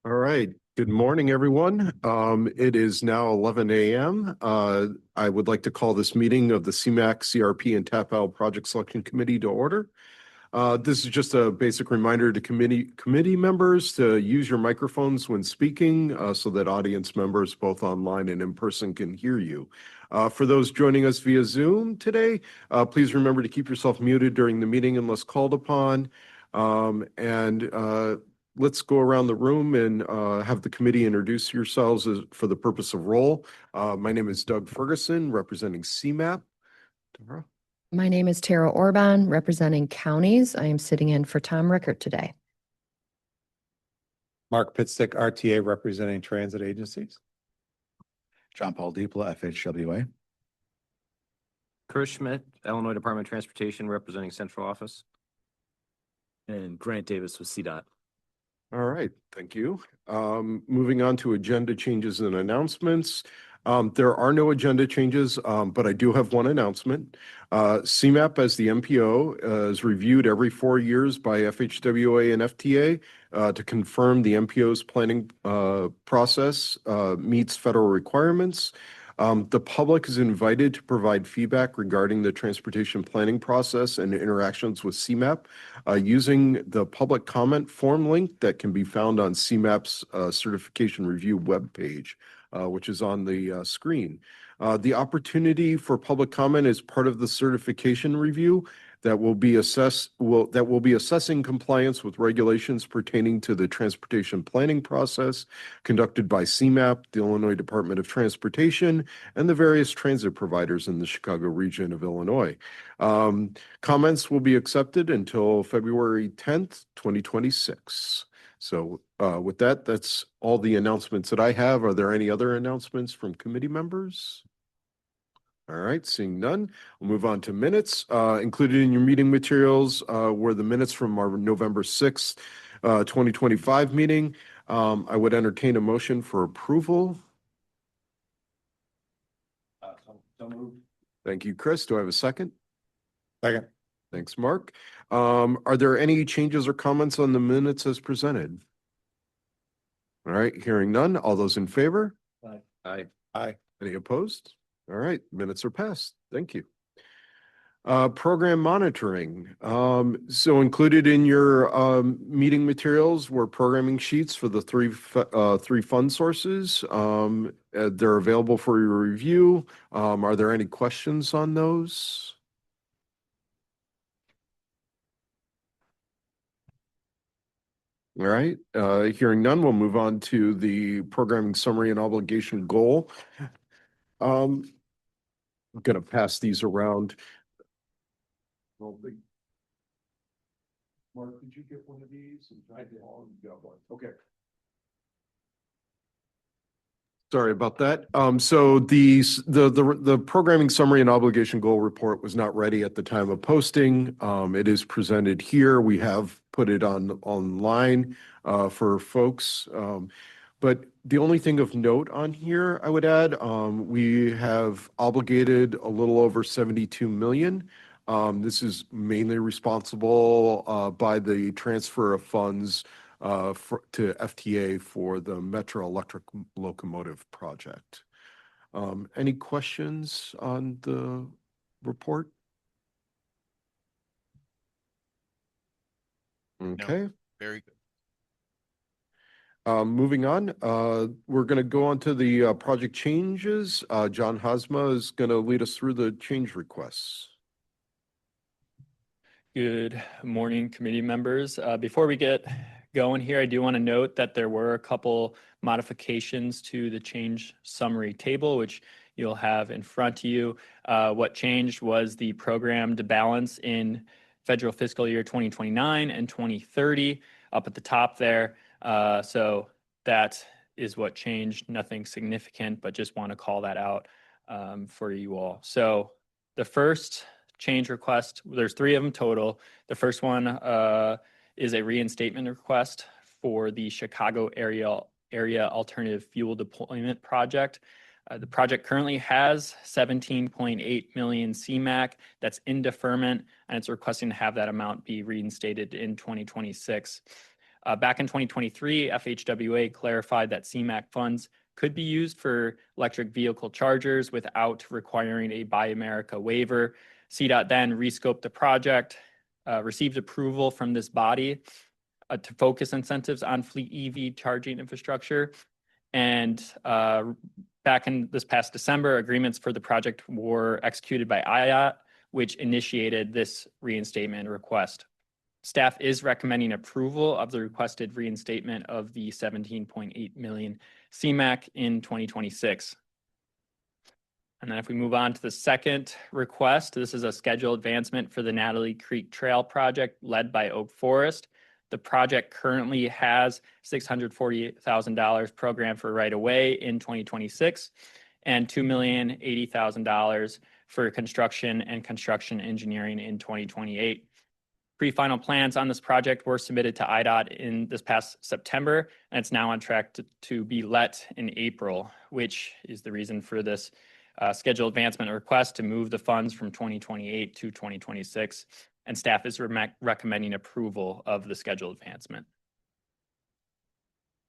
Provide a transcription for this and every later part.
All right. Good morning, everyone. It is now 11 a.m. I would like to call this meeting of the CMAQ, CRP, and TAPAL Project Selection Committee to order. This is just a basic reminder to committee members to use your microphones when speaking so that audience members, both online and in person, can hear you. For those joining us via Zoom today, please remember to keep yourself muted during the meeting unless called upon. Let's go around the room and have the committee introduce yourselves for the purpose of roll. My name is Doug Ferguson, representing CMAP. Tara? My name is Tara Orban, representing counties. I am sitting in for Tom Rickert today. Mark Pitstick, RTA, representing transit agencies. John Paul Diepla, FHWA. Chris Schmidt, Illinois Department of Transportation, representing Central Office. And Grant Davis with CDOT. All right, thank you. Moving on to agenda changes and announcements. There are no agenda changes, but I do have one announcement. CMAP, as the MPO, is reviewed every 4 years by FHWA and FTA to confirm the MPO's planning process meets federal requirements. The public is invited to provide feedback regarding the transportation planning process and interactions with CMAP using the public comment form link that can be found on CMAP's certification review webpage, which is on the screen. The opportunity for public comment is part of the certification review that will be assessing compliance with regulations pertaining to the transportation planning process conducted by CMAP, the Illinois Department of Transportation, and the various transit providers in the Chicago region of Illinois. Comments will be accepted until February 10th, 2026. So with that, that's all the announcements that I have. Are there any other announcements from committee members? All right, seeing none, we'll move on to minutes. Included in your meeting materials were the minutes from our November 6th, 2025 meeting. I would entertain a motion for approval. So moved. Thank you, Chris. Do I have a second? Second. Thanks, Mark. Are there any changes or comments on the minutes as presented? All right, hearing none. All those in favor? Aye. Aye. Aye. Any opposed? All right, minutes are passed. Thank you. Program monitoring. So included in your meeting materials were programming sheets for the three fund sources. They're available for your review. Are there any questions on those? All right, hearing none, we'll move on to the programming summary and obligation goal. I'm going to pass these around. Mark, did you get one of these? I did. You got one. Okay. Sorry about that. So the programming summary and obligation goal report was not ready at the time of posting. It is presented here. We have put it online for folks. But the only thing of note on here, I would add, we have obligated a little over $72 million. This is mainly responsible by the transfer of funds to FTA for the Metro Electric Locomotive Project. Any questions on the report? Okay. No, very good. Moving on, we're going to go on to the project changes. John Hosma is going to lead us through the change requests. Good morning, committee members. Before we get going here, I do want to note that there were a couple modifications to the change summary table, which you'll have in front of you. What changed was the programmed balance in federal fiscal year 2029 and 2030 up at the top there. So that is what changed. Nothing significant, but just want to call that out for you all. So the first change request, there's 3 of them total. The first one is a reinstatement request for the Chicago area alternative fuel deployment project. The project currently has 17.8 million CMAQ that's in deferment, and it's requesting to have that amount be reinstated in 2026. Back in 2023, FHWA clarified that CMAQ funds could be used for electric vehicle chargers without requiring a Buy America waiver. CDOT then rescoped the project, received approval from this body to focus incentives on fleet EV charging infrastructure. And back in this past December, agreements for the project were executed by IDOT, which initiated this reinstatement request. Staff is recommending approval of the requested reinstatement of the 17.8 million CMAQ in 2026. And then if we move on to the second request, this is a schedule advancement for the Natalie Creek Trail project led by Oak Forest. The project currently has $648,000 programmed for right-of-way in 2026 and $2,080,000 for construction and construction engineering in 2028. Pre-final plans on this project were submitted to IDOT in this past September, and it's now on track to be let in April, which is the reason for this schedule advancement request to move the funds from 2028 to 2026, and staff is recommending approval of the schedule advancement.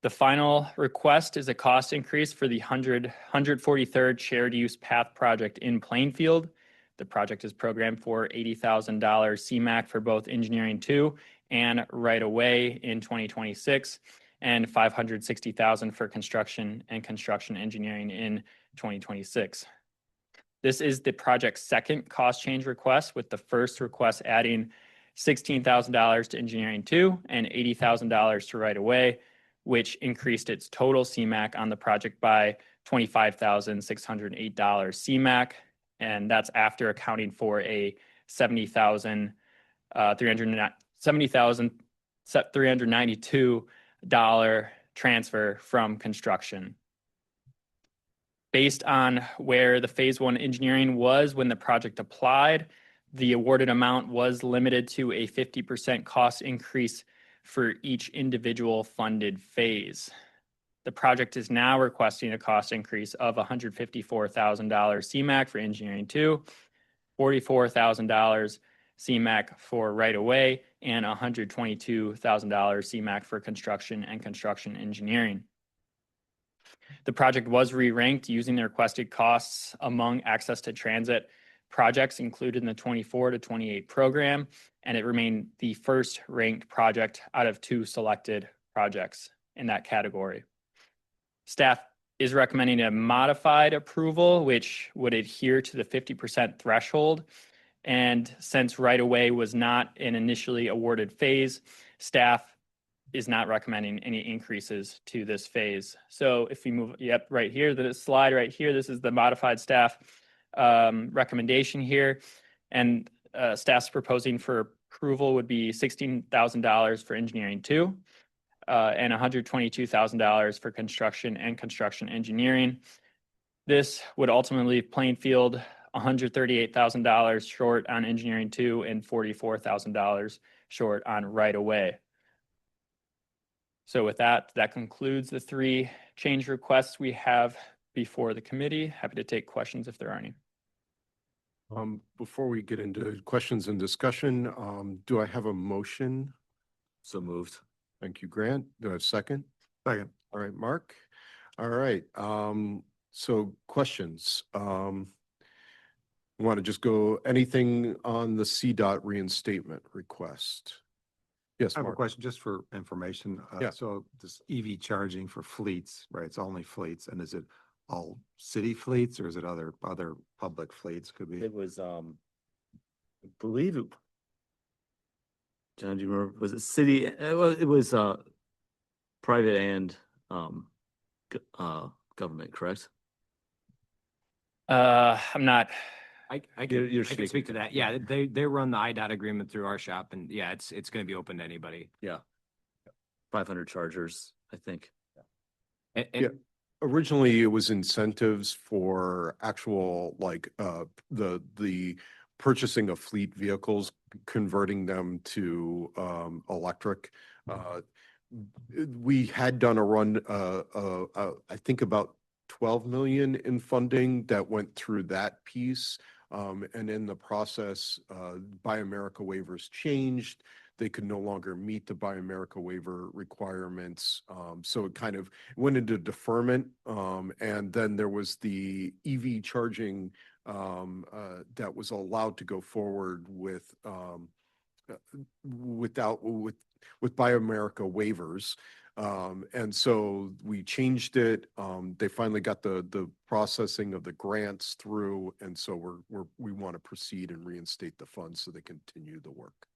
The final request is a cost increase for the 143rd Shared Use Path project in Plainfield. The project is programmed for $80,000 CMAQ for both Engineering 2 and right-of-way in 2026, and $560,000 for construction and construction engineering in 2026. This is the project's second cost change request, with the first request adding $16,000 to Engineering 2 and $80,000 to right-of-way, which increased its total CMAQ on the project by $25,608 CMAQ. And that's after accounting for a $70,392 transfer from construction. Based on where the phase one engineering was when the project applied, the awarded amount was limited to a 50% cost increase for each individual funded phase. The project is now requesting a cost increase of $154,000 CMAQ for Engineering 2, $44,000 CMAQ for right-of-way, and $122,000 CMAQ for construction and construction engineering. The project was re-ranked using the requested costs among access to transit projects included in the 24 to 28 program, and it remained the first ranked project out of 2 selected projects in that category. Staff is recommending a modified approval, which would adhere to the 50% threshold. And since right-of-way was not an initially awarded phase, staff is not recommending any increases to this phase. So if we move, right here, the slide right here, this is the modified staff recommendation here. And staff's proposing for approval would be $16,000 for Engineering 2. And $122,000 for construction and construction engineering. This would ultimately leave Plainfield $138,000 short on Engineering 2 and $44,000 short on right-of-way. So with that, that concludes the 3 change requests we have before the committee. Happy to take questions if there are any. Before we get into questions and discussion, do I have a motion? So moved. Thank you, Grant. Do I have a second? Second. All right, Mark. All right. So questions. Want to just go anything on the CDOT reinstatement request? Yes, I have a Mark. question just for information. Yeah. So this EV charging for fleets, right? It's only fleets. And is it all city fleets or is it other public fleets? Could be. It was, I believe it. John, do you remember? Was it city? It was private and government, correct? I'm not. I You're can speak to that. Yeah, they run the IDOT agreement through our shop, and yeah, it's going to be open to anybody. Yeah. 500 chargers, I think. And Yeah. Originally, it was incentives for actual the purchasing of fleet vehicles, converting them to electric. We had done a run, I think about 12 million in funding that went through that piece. And in the process, Buy America waivers changed. they could no longer meet the Buy America waiver requirements. So it kind of went into deferment. And then there was the EV charging that was allowed to go forward with with Buy America waivers. And so we changed it. They finally got the processing of the grants through, and so we want to proceed and reinstate the funds so they continue the work.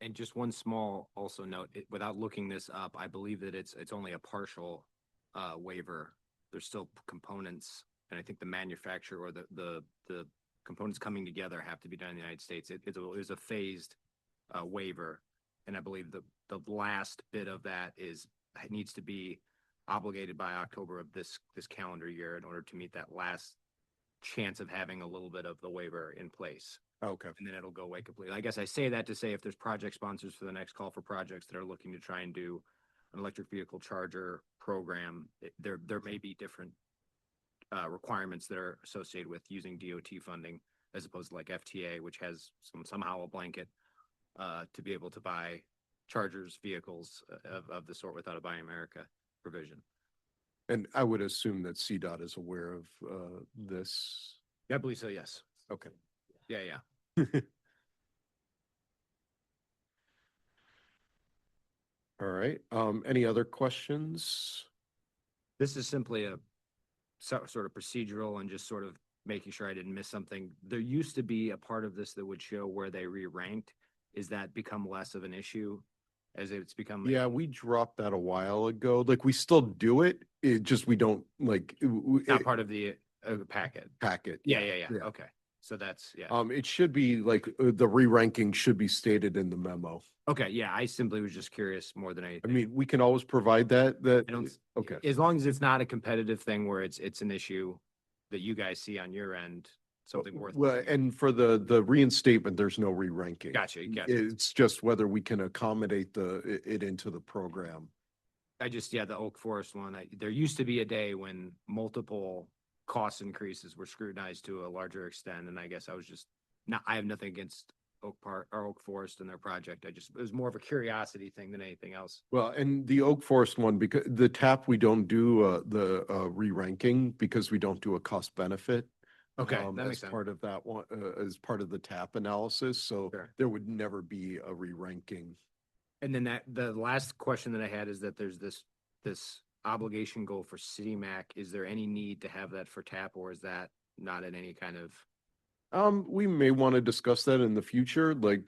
And just one small also note, without looking this up, I believe that it's only a partial waiver. There's still components, and I think the manufacturer or the components coming together have to be done in the United States. It is a phased waiver, and I believe the last bit of that needs to be obligated by October of this calendar year in order to meet that last chance of having a little bit of the waiver in place. Okay. And then it'll go away completely. I guess I say that to say if there's project sponsors for the next call for projects that are looking to try and do an electric vehicle charger program, there may be different requirements that are associated with using DOT funding as opposed to like FTA, which has somehow a blanket to be able to buy chargers, vehicles of the sort without a Buy America provision. And I would assume that CDOT is aware of this. I believe so, yes. Okay. Yeah. All right. Any other questions? This is simply a sort of procedural and just sort of making sure I didn't miss something. There used to be a part of this that would show where they re-ranked. Is that become less of an issue as it's become? Yeah, we dropped that a while ago. Like we still do it. It just, we don't like Not part of the packet. packet. Yeah. Okay. So that's, yeah. It should be like the re-ranking should be stated in the memo. Okay. Yeah. I simply was just curious more than I anything. mean, we can always provide that. I don't, Okay. as long as it's not a competitive thing where it's an issue that you guys see on your end, something worth. Well, looking at. and for the reinstatement, there's no re-ranking. Gotcha. It's just whether we can accommodate it into the program. The Oak Forest one, there used to be a day when multiple cost increases were scrutinized to a larger extent. And I guess I have nothing against Oak Park or Oak Forest and their project. It was more of a curiosity thing than anything else. Well, and the Oak Forest one, because the TAP, we don't do the re-ranking because we don't do a cost benefit. Okay, that as makes sense. part of that one, as part of the TAP analysis. So Sure. there would never be a re-ranking. And then the last question that I had is that there's this obligation goal for CMAQ. Is there any need to have that for TAP, or is that not in any kind of? We may want to discuss that in the future, like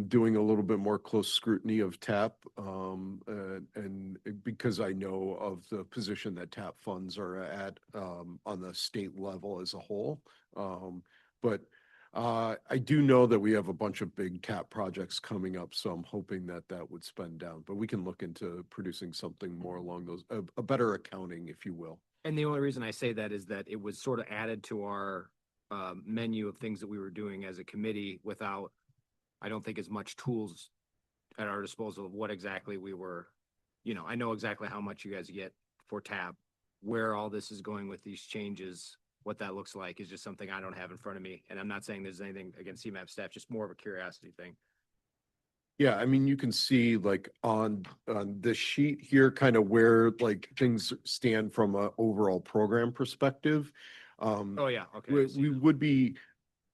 doing a little bit more close scrutiny of TAP, and because I know of the position that TAP funds are at on the state level as a whole. But I do know that we have a bunch of big TAP projects coming up, so I'm hoping that would spend down. But we can look into producing something more along those, a better accounting, if you will. And the only reason I say that is that it was sort of added to our menu of things that we were doing as a committee without, I don't think, as much tools at our disposal of what exactly we were, I know exactly how much you guys get for TAP, where all this is going with these changes, what that looks like is just something I don't have in front of me. And I'm not saying there's anything against CMAP staff, just more of a curiosity thing. Yeah, I mean, you can see like on this sheet here, kind of where like things stand from an overall program perspective. Oh, yeah. Okay. We would be,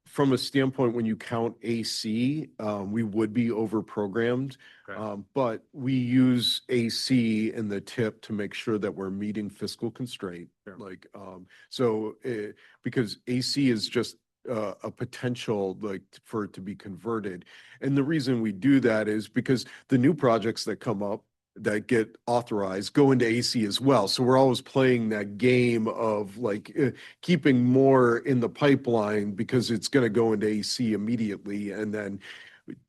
from a standpoint, when you count AC, we would be over programmed. Okay. But we use AC in the tip to make sure that we're meeting fiscal constraint. Sure. Like, because AC is just a potential like for it to be converted. And the reason we do that is because the new projects that come up that get authorized go into AC as well. So we're always playing that game of like keeping more in the pipeline because it's going to go into AC immediately. And then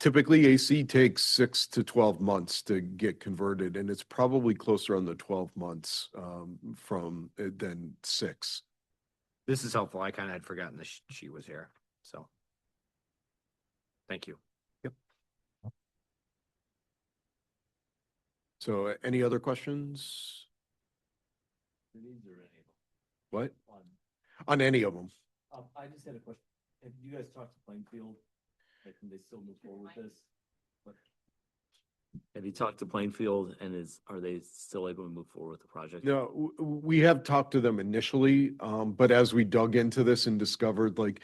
typically AC takes 6 to 12 months to get converted. And it's probably closer on the 12 months than 6. This is helpful. I kind of had forgotten this sheet was here. So thank you. So any other questions? What? On any of them? I just had a question. Have you guys talked to Plainfield Can they still move forward with this? Have you talked to Plainfield and are they still able to move forward with the project? No, we have talked to them initially, but as we dug into this and discovered, like,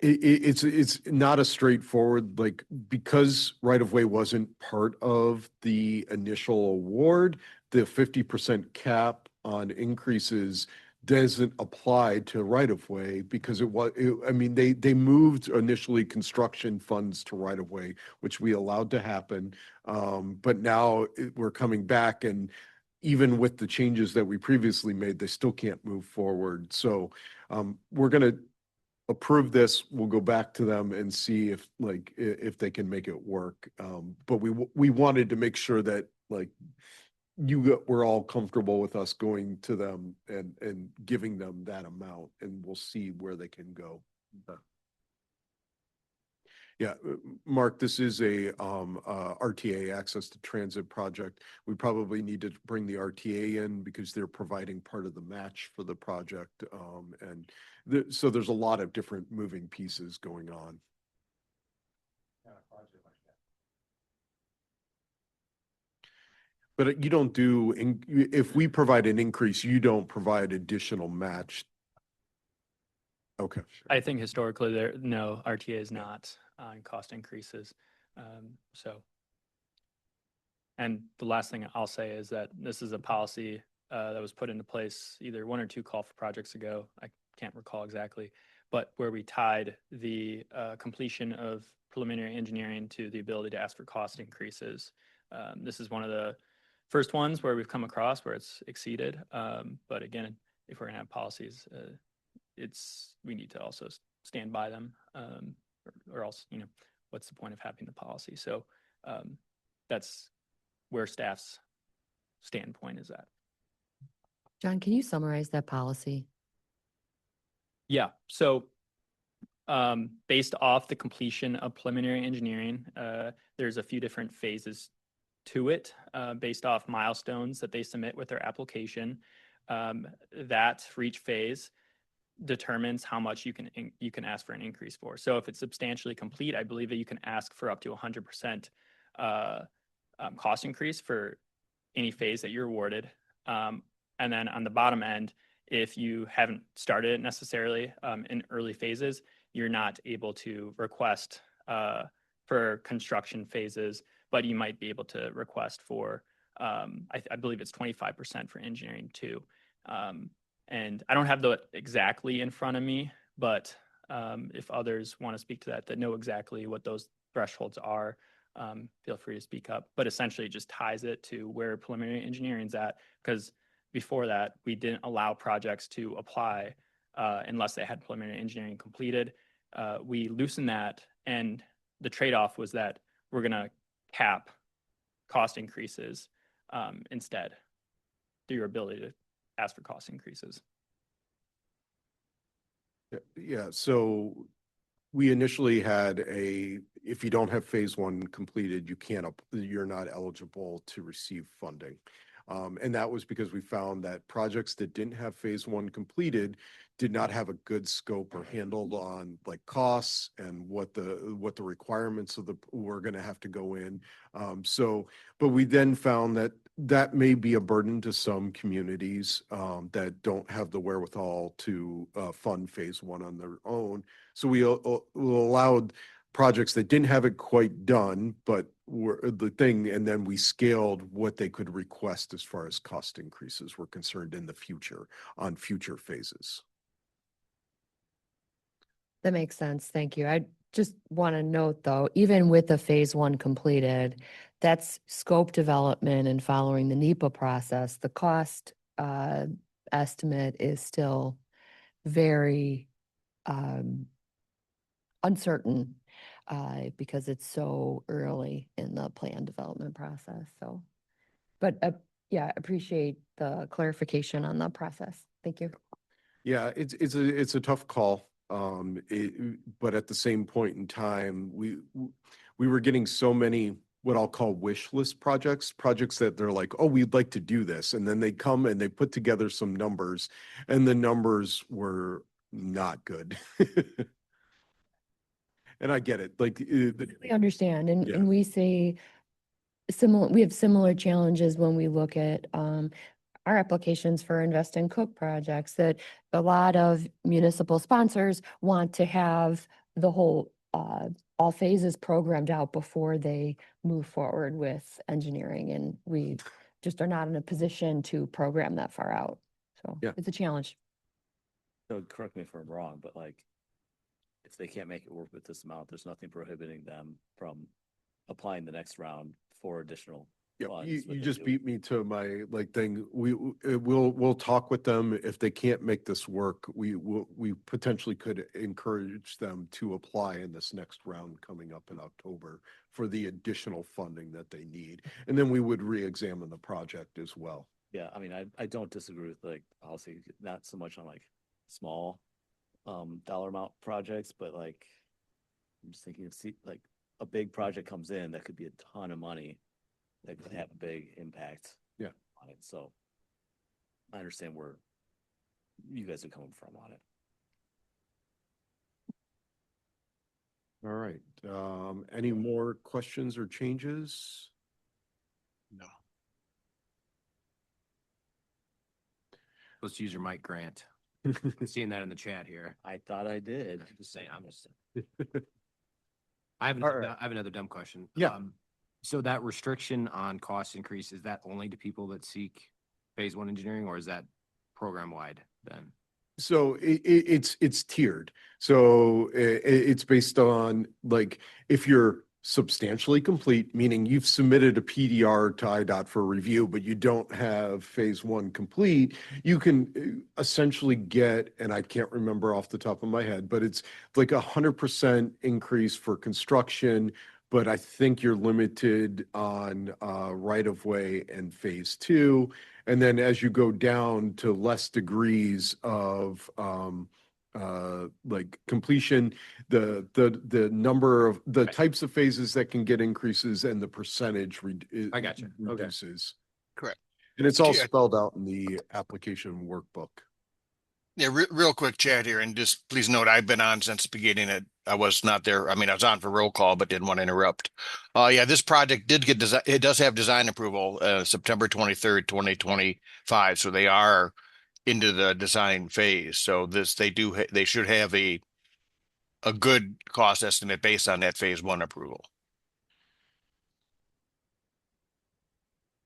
it's not a straightforward, like, because right-of-way wasn't part of the initial award, the 50% cap on increases doesn't apply to right-of-way because I mean, they moved initially construction funds to right-of-way, which we allowed to happen. But now we're coming back, and even with the changes that we previously made, they still can't move forward. So we're going to approve this. We'll go back to them and see if if they can make it work. But we wanted to make sure that like we're all comfortable with us going to them and giving them that amount, and we'll see where they can go. Yeah, Mark, this is a RTA, access to transit project. We probably need to bring the RTA in because they're providing part of the match for the project. And so there's a lot of different moving pieces going on. But you don't if we provide an increase, you don't provide additional match. Okay. I think historically no, RTA is not on cost increases. And the last thing I'll say is that this is a policy that was put into place either 1 or 2 call for projects ago. I can't recall exactly, but where we tied the completion of preliminary engineering to the ability to ask for cost increases. This is one of the first ones where we've come across where it's exceeded. But again, if we're gonna have policies, we need to also stand by them, or else, what's the point of having the policy? So that's where staff's standpoint is at. John, can you summarize that policy? Yeah, so based off the completion of preliminary engineering, there's a few different phases to it based off milestones that they submit with their application. That for each phase determines how much you can ask for an increase for. So if it's substantially complete, I believe that you can ask for up to 100% cost increase for any phase that you're awarded. And then on the bottom end, if you haven't started it necessarily in early phases, you're not able to request for construction phases, but you might be able to request for, I believe it's 25% for engineering too. And I don't have the exactly in front of me, but if others want to speak to that know exactly what those thresholds are, feel free to speak up. But essentially it just ties it to where preliminary engineering's at, because before that, we didn't allow projects to apply unless they had preliminary engineering completed. We loosened that, and the trade-off was that we're going to cap cost increases instead through your ability to ask for cost increases. Yeah, so we initially had if you don't have phase 1 completed, you're not eligible to receive funding. And that was because we found that projects that didn't have phase 1 completed did not have a good scope or handled on like costs and what the requirements were going to have to go in. But we then found that may be a burden to some communities that don't have the wherewithal to fund phase 1 on their own. So we allowed projects that didn't have it quite done, but were the thing, and then we scaled what they could request as far as cost increases were concerned in the future on future phases. That makes sense. Thank you. I just want to note though, even with the phase 1 completed, that's scope development and following the NEPA process. The cost estimate is still very uncertain because it's so early in the plan development process. So, but yeah, appreciate the clarification on the process. Thank you. Yeah, it's a tough call. But at the same point in time, we were getting so many what I'll call wish list projects that they're like, oh, we'd like to do this. And then they come and they put together some numbers, and the numbers were not good. And I get it, like, We understand, Yeah. and we say we have similar challenges when we look at our applications for Invest and Cook projects, that a lot of municipal sponsors want to have the whole, all phases programmed out before they move forward with engineering, and we just are not in a position to program that far out. So Yeah. it's a challenge. So correct me if I'm wrong, but like, if they can't make it work with this amount, there's nothing prohibiting them from applying the next round for additional Yeah, funds. you, when you they just do. beat me to my like thing. We'll talk with them. If they can't make this work, we potentially could encourage them to apply in this next round coming up in October for the additional funding that they need. And then we would re-examine the project as well. Yeah, I mean, I don't disagree with like policy, not so much on like small dollar amount projects, but like I'm just thinking of like a big project comes in that could be a ton of money that could have a big impact. Yeah. On it. So I understand where you guys are coming from on it. All right. Any more questions or changes? No. Let's use your mic, Grant. Seeing that in the chat here. I thought I did. Just saying, I'm just. All right. I have another dumb question. Yeah. So that restriction on cost increase, is that only to people that seek phase one engineering, or is that program wide then? So it's tiered. So it's based on like, if you're substantially complete, meaning you've submitted a PDR to IDOT for review, but you don't have phase one complete, you can essentially get, and I can't remember off the top of my head, but it's like 100% increase for construction. But I think you're limited on right of way and phase two. And then as you go down to less degrees of like completion, the number of the Right. types of phases that can get increases and the percentage I got you. Okay. reduces. Correct. And it's all Yeah. spelled out in the application workbook. Yeah, real quick chat here, and just please note, I've been on since the beginning. I was not there. I mean, I was on for roll call, but didn't want to interrupt. Yeah, this project did get design. It does have design approval, September 23rd, 2025. So they are into the design phase. So they should have a good cost estimate based on that phase one approval.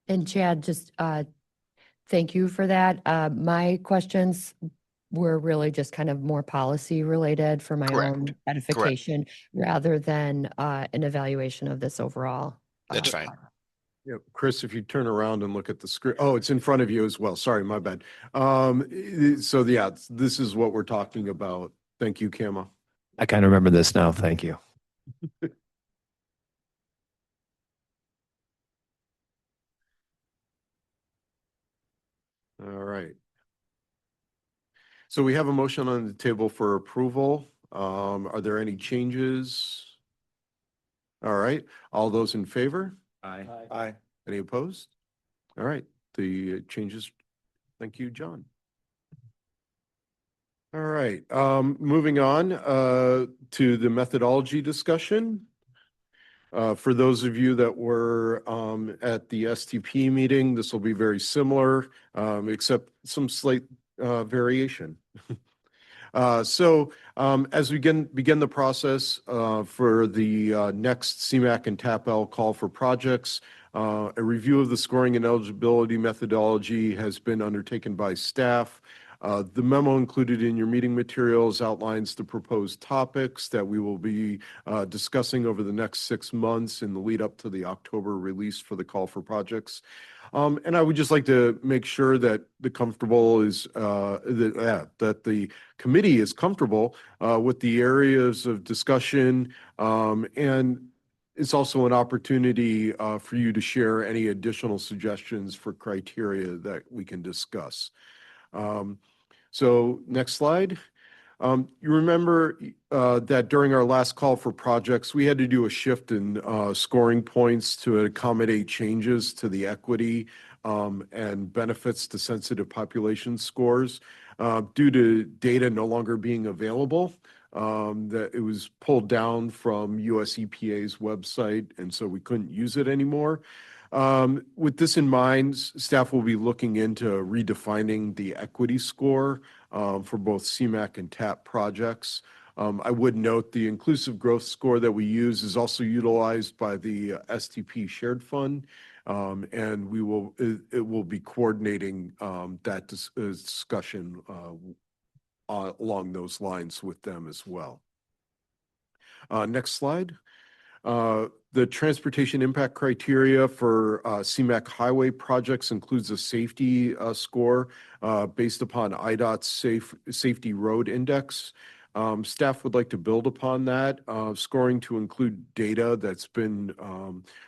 And Chad, just thank you for that. My questions were really just kind of more policy related for my Correct. own edification, rather than an evaluation of this overall. That's fine. Yeah, Chris, if you turn around and look at the screen, oh, it's in front of you as well. Sorry, my bad. So yeah, this is what we're talking about. Thank you, Kama. I kind of remember this now. Thank you. All right. So we have a motion on the table for approval. Are there any changes? All right, all those in favor? Aye. Aye. Any opposed? All right, the changes. Thank you, John. All right, moving on to the methodology discussion. For those of you that were at the STP meeting, this will be very similar, except some slight variation. So as we begin the process for the next CMAQ and TAPL call for projects, a review of the scoring and eligibility methodology has been undertaken by staff. The memo included in your meeting materials outlines the proposed topics that we will be discussing over the next 6 months in the lead up to the October release for the call for projects. And I would just like to make sure that the committee is comfortable with the areas of discussion, and it's also an opportunity for you to share any additional suggestions for criteria that we can discuss. So next slide. You remember that during our last call for projects, we had to do a shift in scoring points to accommodate changes to the equity and benefits to sensitive population scores due to data no longer being available. that it was pulled down from US EPA's website, and so we couldn't use it anymore. With this in mind, staff will be looking into redefining the equity score for both CMAQ and TAP projects. I would note the inclusive growth score that we use is also utilized by the STP shared fund. And it will be coordinating that discussion along those lines with them as well. Next slide. The transportation impact criteria for CMAQ highway projects includes a safety score based upon IDOT's Safety Road Index. Staff would like to build upon that scoring to include data that's been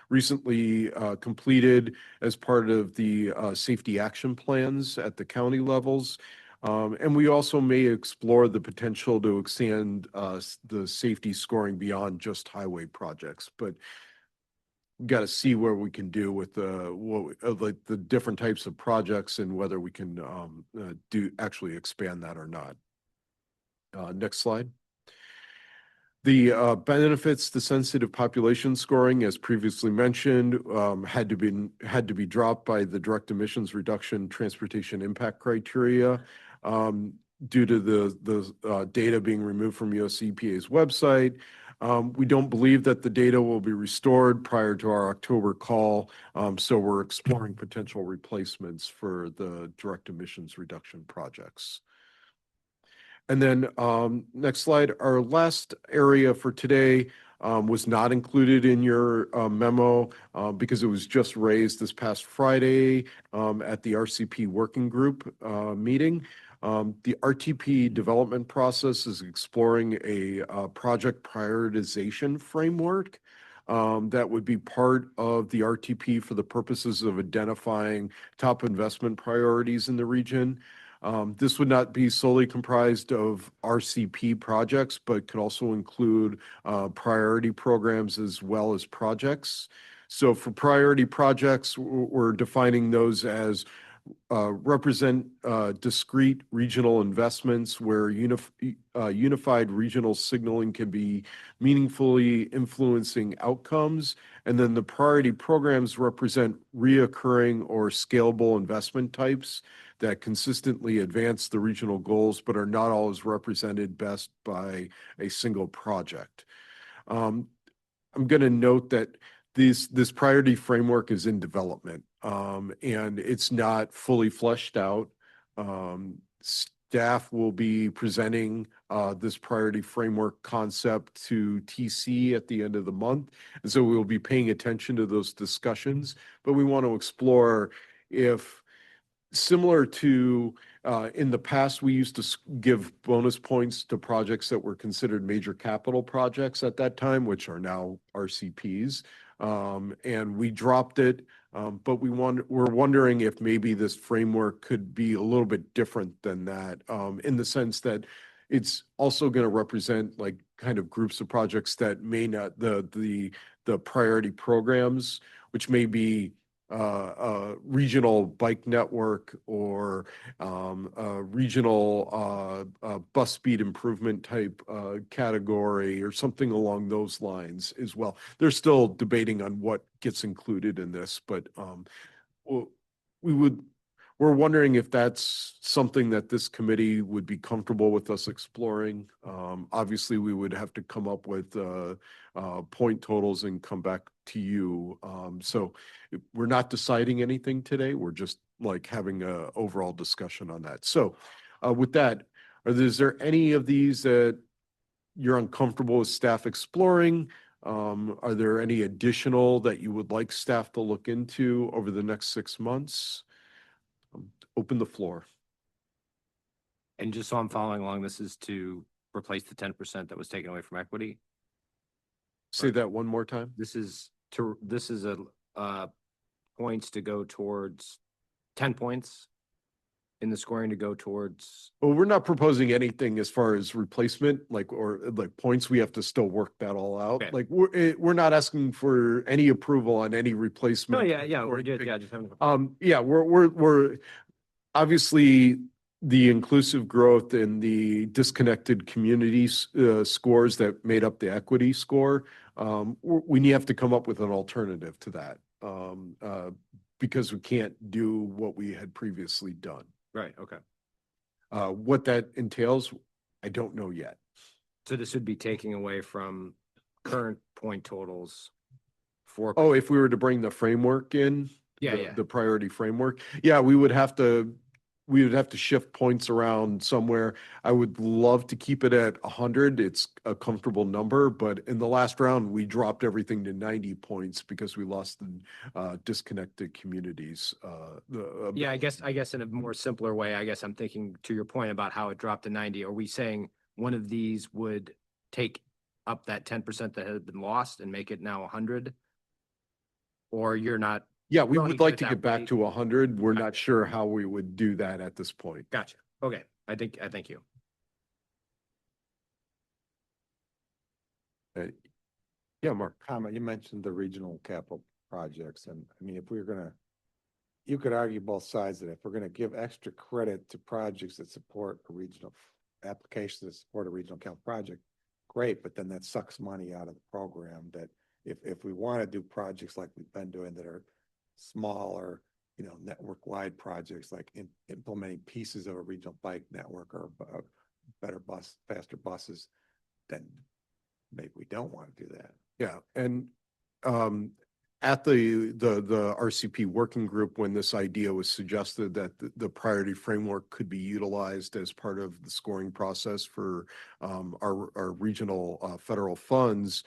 recently completed as part of the safety action plans at the county levels. And we also may explore the potential to extend the safety scoring beyond just highway projects, but got to see where we can do with like the different types of projects and whether we can actually expand that or not. Next slide. The benefits to sensitive population scoring, as previously mentioned, had to be dropped by the direct emissions reduction transportation impact criteria due to the data being removed from US EPA's website. We don't believe that the data will be restored prior to our October call, so we're exploring potential replacements for the direct emissions reduction projects. And then next slide, our last area for today was not included in your memo because it was just raised this past Friday at the RCP working group meeting. The RTP development process is exploring a project prioritization framework that would be part of the RTP for the purposes of identifying top investment priorities in the region. This would not be solely comprised of RCP projects, but could also include priority programs as well as projects. So for priority projects, we're defining those as represent discrete regional investments where unified regional signaling can be meaningfully influencing outcomes. And then the priority programs represent reoccurring or scalable investment types that consistently advance the regional goals, but are not always represented best by a single project. I'm going to note that this priority framework is in development, and it's not fully fleshed out. Staff will be presenting this priority framework concept to TC at the end of the month, and so we will be paying attention to those discussions, but we want to explore if, similar to in the past, we used to give bonus points to projects that were considered major capital projects at that time, which are now RCPs. And we dropped it, but we're wondering if maybe this framework could be a little bit different than that, in the sense that it's also going to represent like kind of groups of projects that may not, the priority programs, which may be regional bike network or regional bus speed improvement type category or something along those lines as well. They're still debating on what gets included in this, but we're wondering if that's something that this committee would be comfortable with us exploring. Obviously, we would have to come up with point totals and come back to you. So we're not deciding anything today. We're just like having an overall discussion on that. So with that, is there any of these that you're uncomfortable with staff exploring? Are there any additional that you would like staff to look into over the next 6 months? Open the floor. And just so I'm following along, this is to replace the 10% that was taken away from equity. Say that one more time. This is a points to go towards 10 points in the scoring to go towards. Well, we're not proposing anything as far as replacement, or points. We have to still work that all out. Okay. Like we're not asking for any approval on any replacement. Oh, yeah, or we're just anything. having. Yeah, we're obviously the inclusive growth and the disconnected communities scores that made up the equity score, we have to come up with an alternative to that because we can't do what we had previously done. Right, okay. What that entails, I don't know yet. So this would be taking away from current point totals for. Oh, if we were to bring the framework in, Yeah. the priority framework, yeah, we would have to shift points around somewhere. I would love to keep it at 100. It's a comfortable number, but in the last round, we dropped everything to 90 points because we lost the disconnected communities. Yeah, I guess in a more simpler way, I guess I'm thinking to your point about how it dropped to 90. Are we saying one of these would take up that 10% that had been lost and make it now 100? Or you're not? Yeah, we willing would like to put get that back weight? to 100. We're Okay. not sure how we would do that at this point. Gotcha. Okay. I thank you. Yeah, Mark. Comment, you mentioned the regional capital projects, and I mean, if we were gonna, you could argue both sides of it. If we're gonna give extra credit to projects that support a regional, applications that support a regional capital project, great, but then that sucks money out of the program. That if we want to do projects like we've been doing that are smaller, network-wide projects like implementing pieces of a regional bike network or better faster buses, then maybe we don't want to do that. Yeah, and at the RCP working group, when this idea was suggested that the priority framework could be utilized as part of the scoring process for our regional federal funds,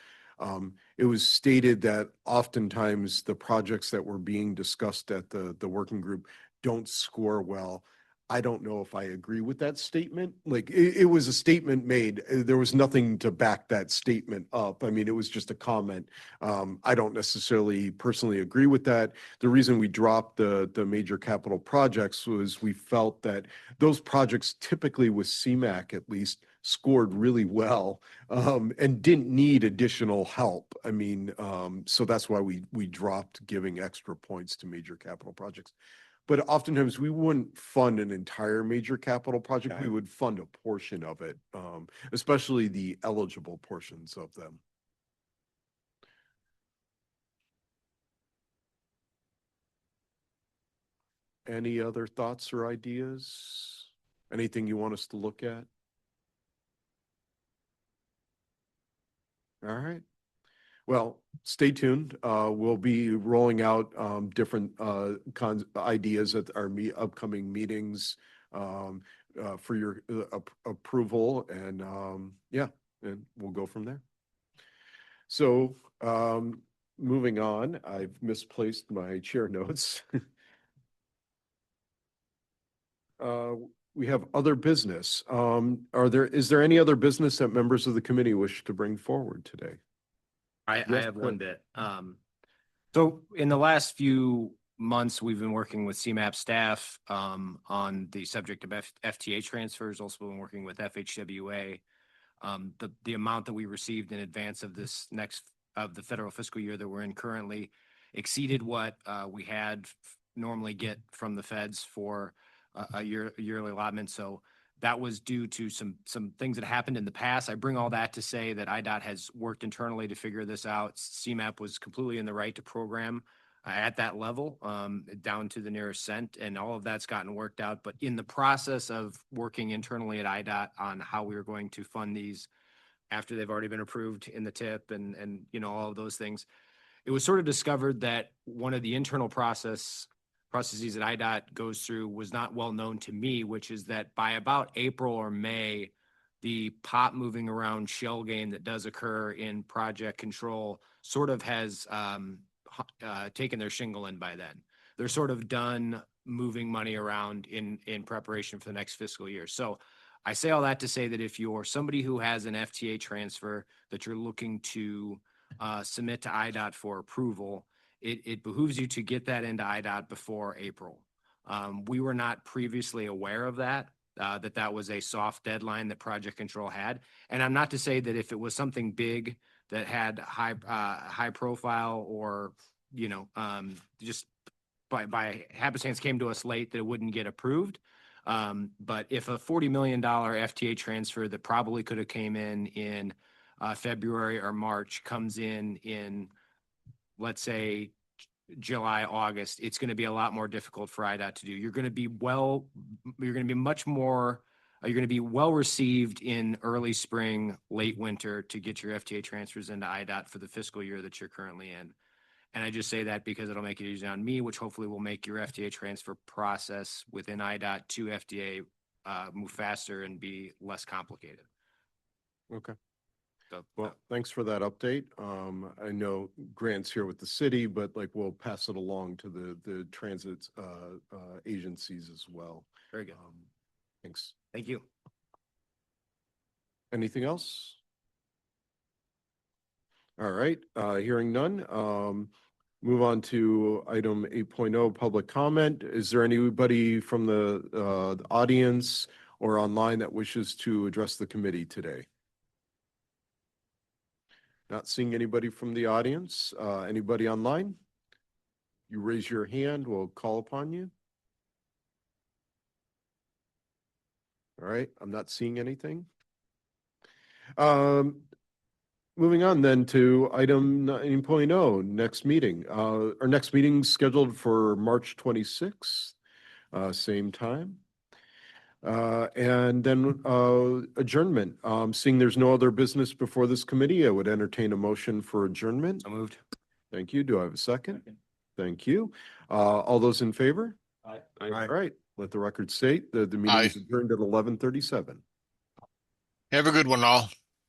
it was stated that oftentimes the projects that were being discussed at the working group don't score well. I don't know if I agree with that statement. Like it was a statement made. There was nothing to back that statement up. I mean, it was just a comment. I don't necessarily personally agree with that. The reason we dropped the major capital projects was we felt that those projects typically with CMAQ at least scored really well and didn't need additional help. I mean, so that's why we dropped giving extra points to major capital projects. But oftentimes we wouldn't fund an entire major capital project. Okay. We would fund a portion of it, especially the eligible portions of them. Any other thoughts or ideas? Anything you want us to look at? All right. Well, stay tuned. We'll be rolling out different ideas at our upcoming meetings for your approval, and and we'll go from there. So moving on, I've misplaced my chair notes. We have other business. Is there any other business that members of the committee wish to bring forward today? I Yes, have go one bit. So in the last few months, we've been working with CMAP staff on the subject of FTA transfers, also been working with FHWA. The amount that we received in advance of the federal fiscal year that we're in currently exceeded what we had normally get from the feds for a yearly allotment. So that was due to some things that happened in the past. I bring all that to say that IDOT has worked internally to figure this out. CMAP was completely in the right to program at that level, down to the nearest cent, and all of that's gotten worked out. But in the process of working internally at IDOT on how we were going to fund these after they've already been approved in the TIP and all of those things, it was sort of discovered that one of the internal processes that IDOT goes through was not well known to me, which is that by about April or May, the pot moving around shell game that does occur in project control sort of has taken their shingle in by then. They're sort of done moving money around in preparation for the next fiscal year. So I say all that to say that if you're somebody who has an FTA transfer that you're looking to submit to IDOT for approval, it behooves you to get that into IDOT before April. We were not previously aware of that was a soft deadline that project control had. And I'm not to say that if it was something big that had high profile or, just by happenstance came to us late that it wouldn't get approved. But if a $40 million FTA transfer that probably could have came in February or March comes in, let's say, July, August, it's going to be a lot more difficult for IDOT to do. You're going to be well received in early spring, late winter to get your FTA transfers into IDOT for the fiscal year that you're currently in. And I just say that because it'll make it easier on me, which hopefully will make your FTA transfer process within IDOT to FDA move faster and be less complicated. Okay. So, Well, thanks for that update. I know Grant's here with the city, but like we'll pass it along to the transit agencies as well. very good. Thanks. Thank you. Anything else? All right, hearing none. Move on to item 8.0, public comment. Is there anybody from the audience or online that wishes to address the committee today? Not seeing anybody from the audience. Anybody online? You raise your hand, we'll call upon you. All right, I'm not seeing anything. Moving on then to item 9.0, next meeting. Our next meeting scheduled for March 26th, same time. And then adjournment. Seeing there's no other business before this committee, I would entertain a motion for adjournment. So moved. Thank you. Do I have a second? Thank you. All those in favor? Aye. All right. Let the record state that the meeting is adjourned at 11:37. Have a good one, all.